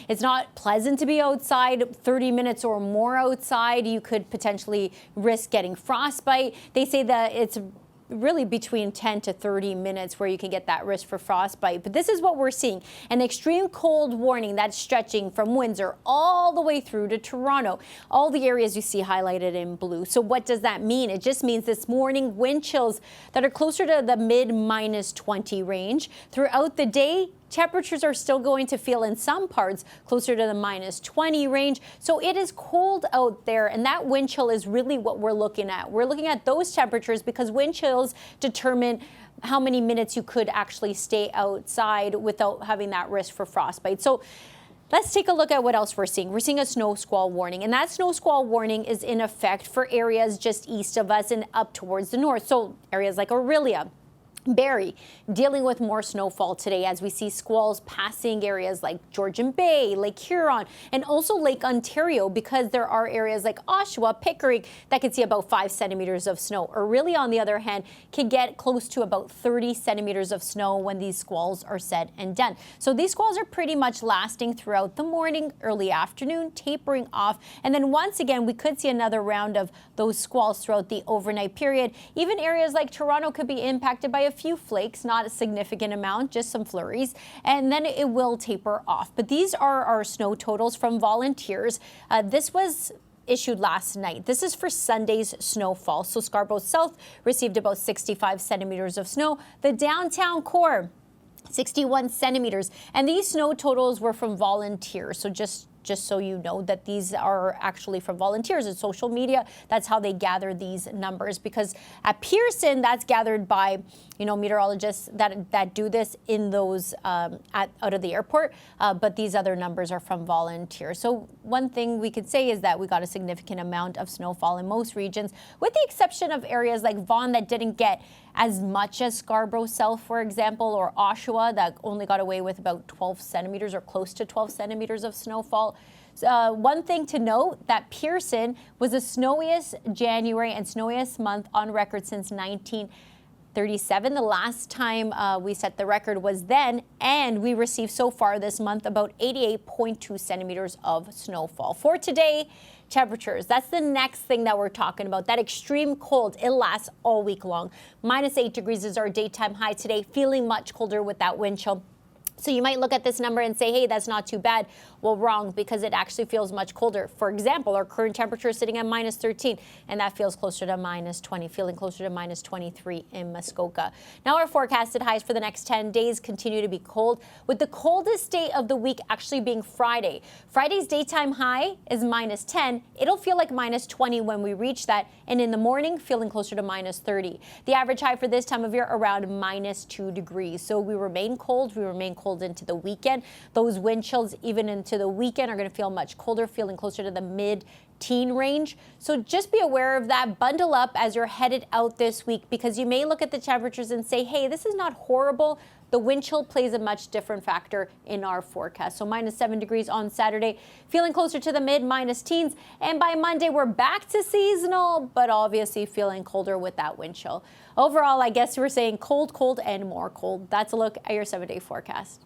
It's not pleasant to be outside 30 minutes or more outside. You could potentially risk getting frostbite. They say that it's really between 10 to 30 minutes where you can get that risk for frostbite. But this is what we're seeing, an extreme cold warning that's stretching from Windsor all the way through to Toronto, all the areas you see highlighted in blue. So what does that mean? It just means this morning wind chills that are closer to the mid -20 range. Throughout the day, temperatures are still going to feel in some parts closer to the -20 range. So it is cold out there, and that wind chill is really what we're looking at. We're looking at those temperatures because wind chills determine how many minutes you could actually stay outside without having that risk for frostbite. So let's take a look at what else we're seeing. We're seeing a snow squall warning, and that snow squall warning is in effect for areas just east of us and up towards the north. So areas like Orillia, Barrie, dealing with more snowfall today as we see squalls passing areas like Georgian Bay, Lake Huron, and also Lake Ontario, because there are areas like Oshawa, Pickering that could see about 5 centimeters of snow. Orillia, on the other hand, can get close to about 30 centimeters of snow when these squalls are said and done. So these squalls are pretty much lasting throughout the morning, early afternoon, tapering off. And then once again, we could see another round of those squalls throughout the overnight period. Even areas like Toronto could be impacted by a few flakes, not a significant amount, just some flurries, and then it will taper off. But these are our snow totals from volunteers. This was issued last night. This is for Sunday's snowfall. So Scarborough South received about 65 centimeters of snow. The downtown core, 61 centimeters. And these snow totals were from volunteers. So just so you know that these are actually from volunteers and social media. That's how they gather these numbers, because at Pearson, that's gathered by, meteorologists that do this in those out of the airport. But these other numbers are from volunteers. So one thing we could say is that we got a significant amount of snowfall in most regions, with the exception of areas like Vaughan that didn't get as much as Scarborough South, for example, or Oshawa that only got away with about 12 centimeters or close to 12 centimeters of snowfall. One thing to note, that Pearson was the snowiest January and snowiest month on record since 1937. The last time we set the record was then, and we received so far this month about 88.2 centimeters of snowfall. For today, temperatures, that's the next thing that we're talking about. That extreme cold, it lasts all week long. -8 degrees is our daytime high today, feeling much colder with that wind chill. So you might look at this number and say, hey, that's not too bad. Well, wrong, because it actually feels much colder. For example, our current temperature is sitting at -13, and that feels closer to -20, feeling closer to -23 in Muskoka. Now our forecasted highs for the next 10 days continue to be cold, with the coldest day of the week actually being Friday. Friday's daytime high is -10. It'll feel like -20 when we reach that, and in the morning, feeling closer to -30. The average high for this time of year around -2 degrees. So we remain cold. We remain cold into the weekend. Those wind chills even into the weekend are going to feel much colder, feeling closer to the mid-teen range. So just be aware of that. Bundle up as you're headed out this week, because you may look at the temperatures and say, hey, this is not horrible. The wind chill plays a much different factor in our forecast. So -7 degrees on Saturday, feeling closer to the mid-teens. And by Monday, we're back to seasonal, but obviously feeling colder with that wind chill. Overall, I guess we're saying cold, cold, and more cold. That's a look at your 7-day forecast.